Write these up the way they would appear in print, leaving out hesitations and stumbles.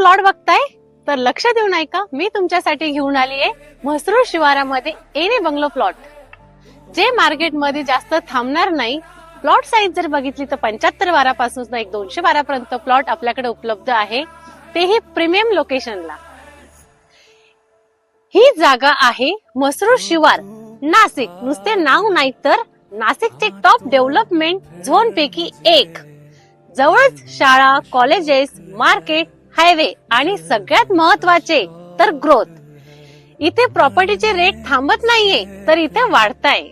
Plot बघताय तर लक्ष देऊन ऐका, मी तुमच्यासाठी घेऊन आली आहे म्हसरूळ शिवारामध्ये एने बंगलो प्लॉट, जे मार्केटमध्ये जास्त थांबणार नाही. प्लॉट साईज जर बघितली तर 75 वारापासून एक 200 वारापर्यंत प्लॉट आपल्याकडे उपलब्ध आहे, तेही प्रीमियम लोकेशनला. ही जागा आहे म्हसरूळ शिवार, नाशिक. नुसते नाव नाही तर नाशिकचे टॉप डेव्हलपमेंट झोन पैकी एक. जवळच शाळा, कॉलेजेस, मार्केट, हायवे आणि सगळ्यात महत्वाचे तर ग्रोथ. इथे प्रॉपर्टीचे रेट थांबत नाहीये तर इथे वाढताय.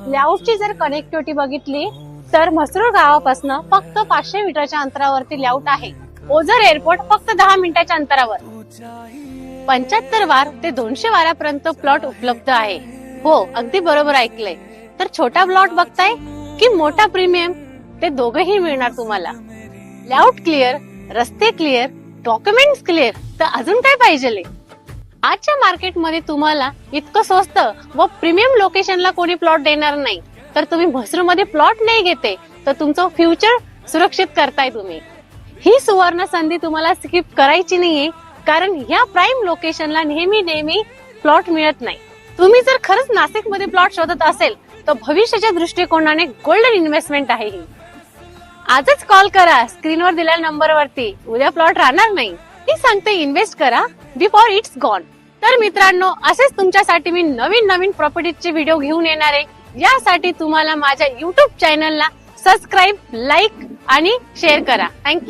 लेआउटची जर कनेक्टिव्हिटी बघितली तर म्हसरूळ गावापासून फक्त 500 मीटरच्या अंतरावरती लेआउट आहे. ओझर एअरपोर्ट फक्त 10 मिनिटाच्या अंतरावर. 75 वार ते 200 वारापर्यंत प्लॉट उपलब्ध आहे. हो, अगदी बरोबर ऐकलंय. तर छोटा प्लॉट बघताय की मोठा प्रीमियम, ते दोघही मिळणार तुम्हाला. लेआउट क्लिअर, रस्ते क्लिअर, डॉक्युमेंट्स क्लिअर, तर अजून काय पाहिजे? आजच्या मार्केटमध्ये तुम्हाला इतकं स्वस्त व प्रीमियम लोकेशनला कोणी प्लॉट देणार नाही. तर तुम्ही म्हसरूळमध्ये प्लॉट नाही घेते तर तुमचं फ्युचर सुरक्षित करताय तुम्ही. ही सुवर्ण संधी तुम्हाला स्किप करायची नाहीये, कारण या प्राइम लोकेशनला नेहमी प्लॉट मिळत नाही. तुम्ही जर खरंच नाशिकमध्ये प्लॉट शोधत असेल तर भविष्याच्या दृष्टिकोनाने गोल्डन इन्व्हेस्टमेंट आहे ही. आजच कॉल करा स्क्रीनवर दिलेल्या नंबरवरती. उद्या प्लॉट राहणार नाही. मी सांगते, इन्व्हेस्ट करा बिफोर इट्स गॉन. तर मित्रांनो, असेच तुमच्यासाठी मी नवीन प्रॉपर्टीचे व्हिडिओ घेऊन येणार आहे. यासाठी तुम्हाला माझ्या युट्यूब चॅनलला सबस्क्राईब, लाईक आणि शेअर करा. थँक्यू.